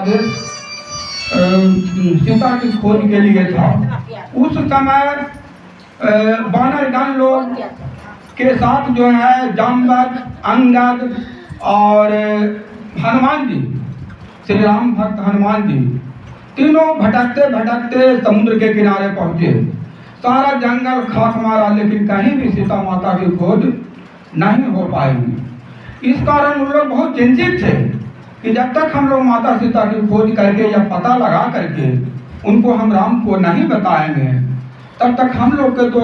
आदेश सीता की खोज के लिए था। उस समय वानरगण लोग के साथ जो है जामवंत, अंगद और हनुमान जी, श्री राम भक्त हनुमान जी तीनों भटकते भटकते समुद्र के किनारे पहुंचे। सारा जंगल खाक मारा, लेकिन कहीं भी सीता माता की खोज नहीं हो पाएगी। इस कारण उन लोग बहुत चिंतित थे कि जब तक हम लोग माता सीता की खोज करके या पता लगा करके उनको हम राम को नहीं बताएंगे, तब तक हम लोग के तो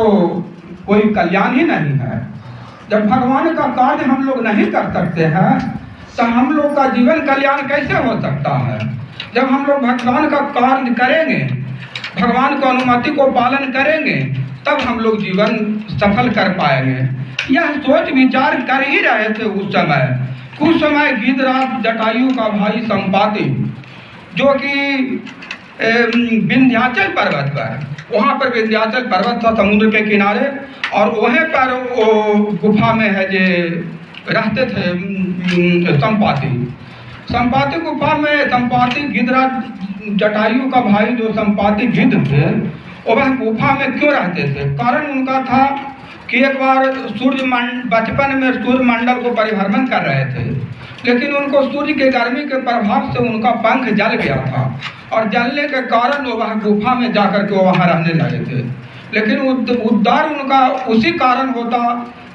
कोई कल्याण ही नहीं है। जब भगवान का कार्य हम लोग नहीं कर सकते हैं तो हम लोग का जीवन कल्याण कैसे हो सकता है। जब हम लोग भगवान का कार्य करेंगे, भगवान को अनुमति को पालन करेंगे, तब हम लोग जीवन सफल कर पाएंगे। यह सोच विचार कर ही रहे थे उस समय। कुछ समय गिद्धराज जटायु का भाई संपाति, जो कि विंध्याचल पर्वत पर, वहाँ पर विंध्याचल पर्वत था समुद्र के किनारे, और वहीं पर वो गुफा में है जे रहते थे संपाति गुफा में। संपाति गिद्धराज जटायु का भाई जो संपाति गिद्ध थे, वह गुफा में क्यों रहते थे? कारण उनका था कि एक बार बचपन में सूर्य मंडल को परिभ्रमण कर रहे थे, लेकिन उनको सूर्य के गर्मी के प्रभाव से उनका पंख जल गया था, और जलने के कारण वो वह गुफा में जाकर के वहाँ रहने लगे थे। लेकिन उद्धार उनका उसी कारण होता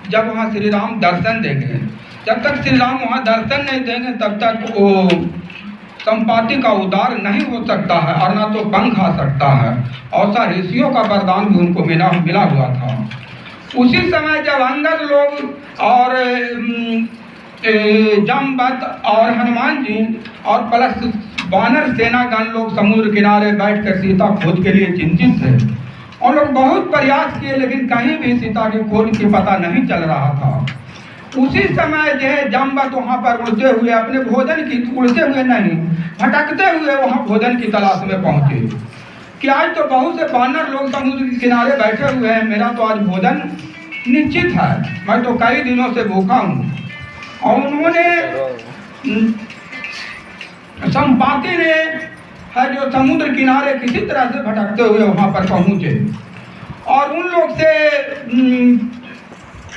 जब वहाँ श्री राम दर्शन देंगे। जब तक श्री राम वहाँ दर्शन नहीं देंगे तब तक वो संपाति का उद्धार नहीं हो सकता है, और ना तो पंख आ सकता है। और सा ऋषियों का वरदान भी उनको मिला हुआ था। उसी समय जब अंगद लोग और जामवंत और हनुमान जी और प्लस वानर सेनागण लोग समुद्र किनारे बैठकर सीता खोज के लिए चिंतित थे। और लोग बहुत प्रयास किए, लेकिन कहीं भी सीता की खोज की पता नहीं चल रहा था। उसी समय जो है जामवंत वहाँ पर उड़ते हुए अपने भोजन की, उड़ते हुए नहीं, भटकते हुए वहाँ भोजन की तलाश में पहुँचे कि आज तो बहुत से वानर लोग समुद्र के किनारे बैठे हुए हैं, मेरा तो आज भोजन निश्चित है, मैं तो कई दिनों से भूखा हूँ। और उन्होंने संपाति ने है जो समुद्र किनारे किसी तरह से भटकते हुए वहाँ पर पहुँचे, और उन लोग से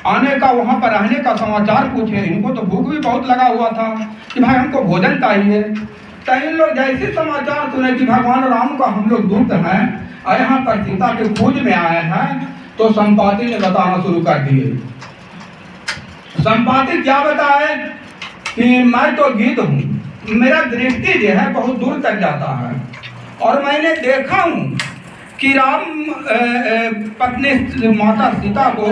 आने का, वहाँ पर रहने का समाचार पूछे। इनको तो भूख भी बहुत लगा हुआ था कि भाई हमको भोजन चाहिए। तो इन लोग जैसे समाचार सुने कि भगवान राम का हम लोग दूत हैं और यहाँ पर सीता के खोज में आए हैं, तो संपाति ने बताना शुरू कर दिए। संपाति क्या बताए कि मैं तो गिद्ध हूँ, मेरा दृष्टि जो है बहुत दूर तक जाता है, और मैंने देखा हूँ कि राम पत्नी माता सीता को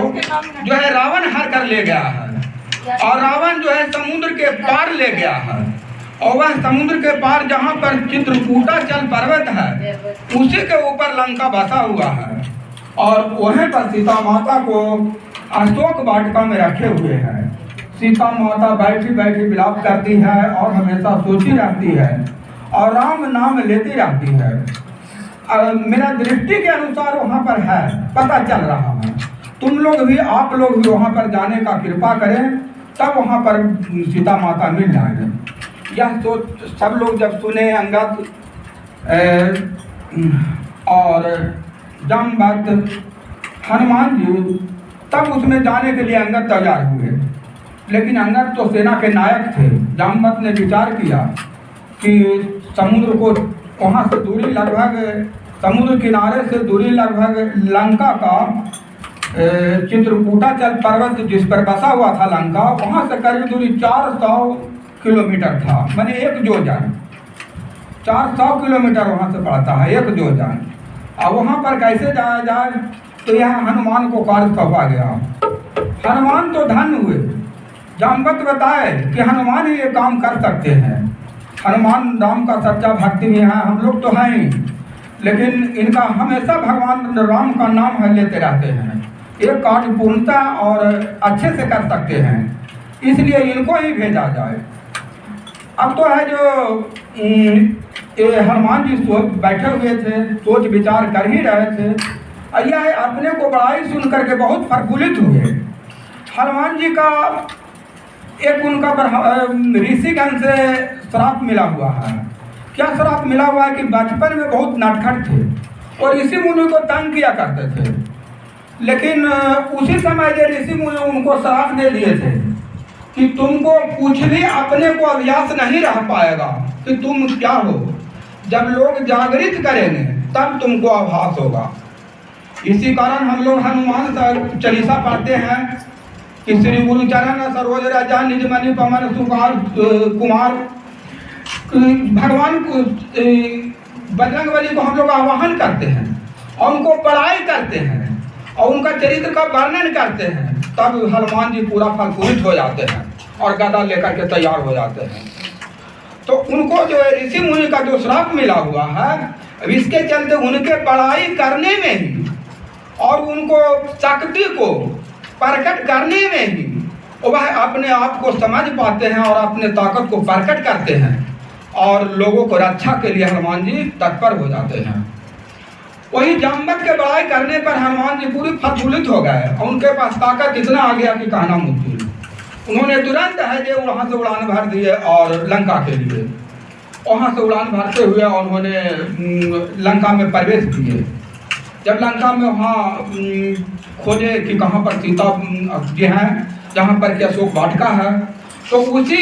जो है रावण हर कर ले गया है, और रावण जो है समुद्र के पार ले गया है, और वह समुद्र के पार जहाँ पर चित्रकूटाचल पर्वत है उसी के ऊपर लंका बसा हुआ है, और वहीं पर सीता माता को अशोक वाटिका में रखे हुए हैं। सीता माता बैठी बैठी विलाप करती है और हमेशा सोची रहती है और राम नाम लेती रहती है। मेरा दृष्टि के अनुसार वहाँ पर है, पता चल रहा है। तुम लोग भी, आप लोग भी वहाँ पर जाने का कृपा करें, तब वहाँ पर सीता माता मिल जाएंगे। यह सोच सब लोग जब सुने, अंगद और जामवंत, हनुमान जी, तब उसमें जाने के लिए अंगद तैयार हुए। लेकिन अंगद तो सेना के नायक थे। जामवंत ने विचार किया कि समुद्र को वहाँ से दूरी लगभग, समुद्र किनारे से दूरी लगभग लंका का चित्रकूटाचल पर्वत जिस पर बसा हुआ था लंका, वहाँ से करीब दूरी 400 किलोमीटर था, मैंने एक जोजन, 400 किलोमीटर वहाँ से पड़ता है, एक जोजन। अब वहाँ पर कैसे जाया जाए, तो यह हनुमान को कार्य सौंपा गया। हनुमान तो धन्य हुए। जामवंत बताए कि हनुमान ही ये काम कर सकते हैं। हनुमान राम का सच्चा भक्ति में है, हम लोग तो हैं ही, लेकिन इनका हमेशा भगवान राम का नाम है लेते रहते हैं। एक कार्य पूर्णता और अच्छे से कर सकते हैं, इसलिए इनको ही भेजा जाए। अब तो है जो हनुमान जी बैठे हुए थे, सोच विचार कर ही रहे थे। यह अपने को बड़ाई सुन करके बहुत प्रफुल्लित हुए। हनुमान जी का एक उनका ऋषिगण से श्राप मिला हुआ है क्या श्राप मिला हुआ है कि बचपन में बहुत नटखट थे और ऋषि मुनि को तंग किया करते थे, लेकिन उसी समय जो ऋषि मुनि उनको श्राप दे दिए थे कि तुमको कुछ भी अपने को अभ्यास नहीं रह पाएगा कि तुम क्या हो, जब लोग जागृत करेंगे तब तुमको आभास होगा। इसी कारण हम लोग हनुमान चालीसा पढ़ते हैं कि श्री गुरुचरण सरोज राजा निज मनि पवन सुकुमार कुमार। भगवान को बजरंगबली को हम लोग आवाहन करते हैं और उनको पढ़ाई करते हैं और उनका चरित्र का वर्णन करते हैं, तब हनुमान जी पूरा फलफूलित हो जाते हैं और गदा लेकर के तैयार हो जाते हैं। तो उनको जो ऋषि मुनि का जो श्राप मिला हुआ है, इसके चलते उनके पढ़ाई करने में ही और उनको शक्ति को प्रकट करने में ही वह अपने आप को समझ पाते हैं और अपने ताकत को प्रकट करते हैं और लोगों को रक्षा के लिए हनुमान जी तत्पर हो जाते हैं। वही जामवंत के बड़ाई करने पर हनुमान जी पूरी फलफूलित हो गए और उनके पास ताकत इतना आ गया कि कहना मुश्किल। उन्होंने तुरंत है जो वहाँ से उड़ान भर दिए और लंका के लिए वहाँ से उड़ान भरते हुए उन्होंने लंका में प्रवेश किए। जब लंका में वहाँ खोजे कि कहाँ पर सीता जी हैं, जहाँ पर कि अशोक वाटिका है, तो उसी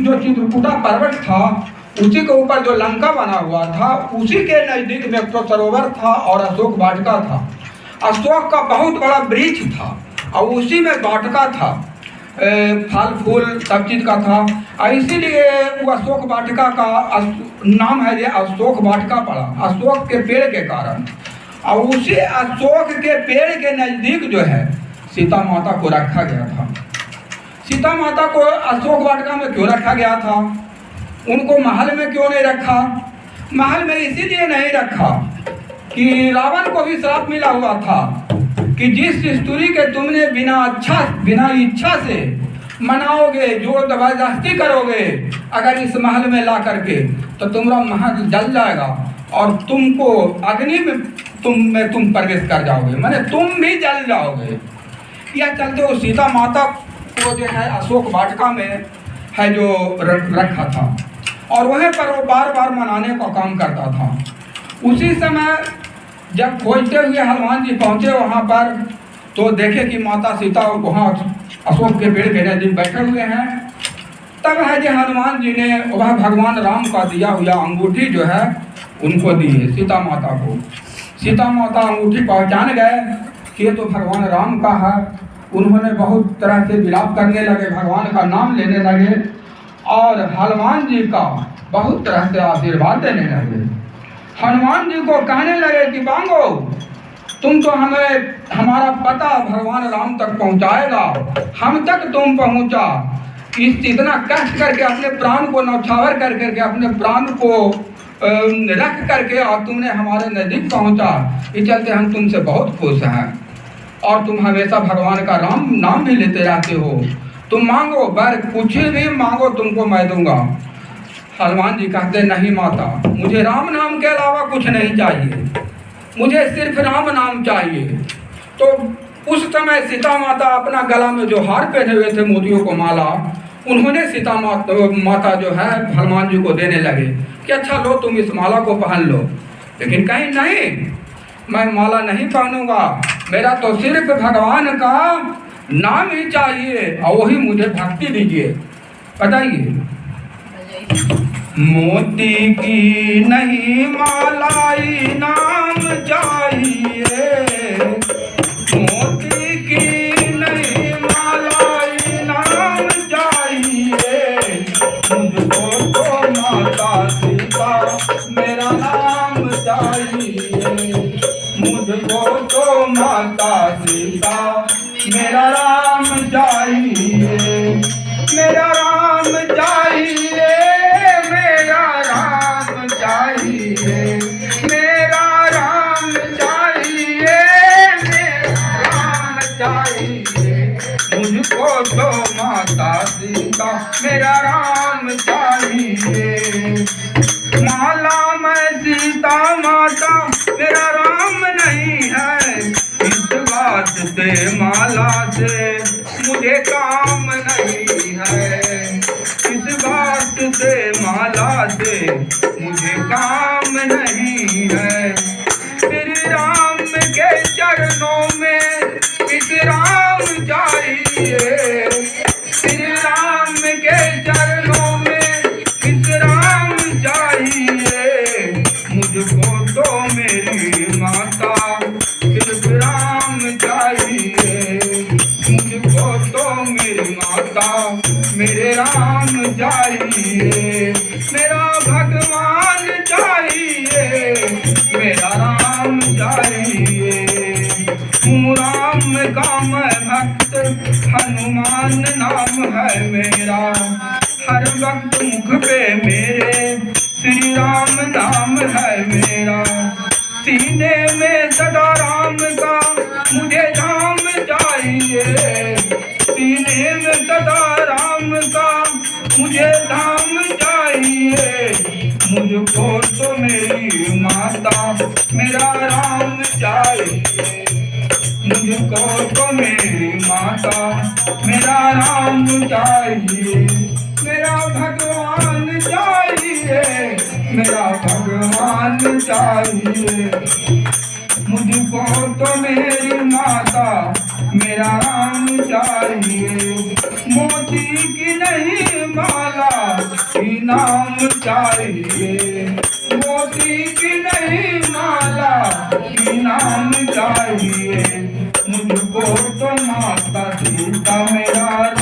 जो चित्रकूटा पर्वत था उसी के ऊपर जो लंका बना हुआ था उसी के नज़दीक में एक तो सरोवर था और अशोक वाटिका था। अशोक का बहुत बड़ा वृक्ष था और उसी में वाटिका था, फल फूल सब चीज़ का था। इसीलिए वो अशोक वाटिका का नाम है ये अशोक वाटिका पड़ा, अशोक के पेड़ के कारण। और उसी अशोक के पेड़ के नज़दीक जो है सीता माता को रखा गया था। सीता माता को अशोक वाटिका में क्यों रखा गया था? उनको महल में क्यों नहीं रखा? महल में इसीलिए नहीं रखा कि रावण को भी श्राप मिला हुआ था कि जिस स्त्री के तुमने बिना इच्छा से मनाओगे, जोर जबरदस्ती करोगे अगर इस महल में ला करके, तो तुम्हारा महल जल जाएगा और तुमको अग्नि में तुम प्रवेश कर जाओगे, माने तुम भी जल जाओगे। यह चलते वो सीता माता को जो है अशोक वाटिका में है जो रखा था और वहीं पर वो बार बार मनाने का काम करता था। उसी समय जब खोजते हुए हनुमान जी पहुँचे वहाँ पर, तो देखे कि माता सीता वहाँ अशोक के पेड़ के नज़दीक बैठे हुए हैं। तब है जो हनुमान जी ने वह भगवान राम का दिया हुआ अंगूठी जो है उनको दी है सीता माता को। सीता माता अंगूठी पहचान गए कि ये तो भगवान राम का है। उन्होंने बहुत तरह से विलाप करने लगे, भगवान का नाम लेने लगे और हनुमान जी का बहुत तरह से आशीर्वाद देने लगे। हनुमान जी को कहने लगे कि बांगो, तुम तो हमें हमारा पता भगवान राम तक पहुंचाएगा, हम तक तुम पहुंचा। इतना कष्ट करके अपने प्राण को न्यौछावर कर करके अपने प्राण को रख करके और तुमने हमारे नज़दीक पहुंचा, इस चलते हम तुमसे बहुत खुश हैं और तुम हमेशा भगवान का राम नाम भी लेते रहते हो। तुम मांगो, बर कुछ भी मांगो तुमको मैं दूंगा। हनुमान जी कहते नहीं माता, मुझे राम नाम के अलावा कुछ नहीं चाहिए, मुझे सिर्फ राम नाम चाहिए। तो उस समय सीता माता अपना गला में जो हार पहने हुए थे मोतियों को माला, उन्होंने सीता माता जो है हनुमान जी को देने लगे कि अच्छा लो तुम इस माला को पहन लो। लेकिन कहीं नहीं, मैं माला नहीं पहनूंगा, मेरा तो सिर्फ भगवान का नाम ही चाहिए और वही मुझे भक्ति दीजिए। बताइए, मोती की नहीं मालाई नाम चाहिए, मोती की नहीं मालाई नाम चाहिए, मुझको तो माता सीता मेरा नाम चाहिए, मुझको तो माता सीता मेरा राम चाहिए, मेरा राम चाहिए, मेरा राम चाहिए, मेरा राम चाहिए, मेरा राम चाहिए, मुझको तो माता सीता मेरा राम चाहिए। माला में सीता माता मेरा राम नहीं है, इस बात से माला से मुझे काम नहीं है, इस बात से माला से मुझे काम नहीं है। श्री राम के चरणों में विश्राम चाहिए। श्री राम के चरणों में विश्राम चाहिए। मुझको तो मेरी माता सिर्फ राम चाहिए। मुझको तो मेरी माता मेरे राम चाहिए। मेरा भगवान चाहिए, मेरा राम चाहिए। हूँ राम का मैं भक्त, हनुमान नाम है मेरा। हर वक्त मुख पे मेरे श्री राम नाम है मेरा। सीने में सदा राम का मुझे धाम चाहिए। सीने में सदा राम का मुझे धाम चाहिए। मुझको तो मेरी माता मेरा राम चाहिए। मुझको तो मेरी माता मेरा राम चाहिए। मेरा भगवान चाहिए, मेरा भगवान चाहिए। मुझको तो मेरी माता मेरा राम चाहिए। मोती की नहीं माला इनाम चाहिए। मोती की नहीं माला इनाम चाहिए। मुझको तो माता सीता मेरा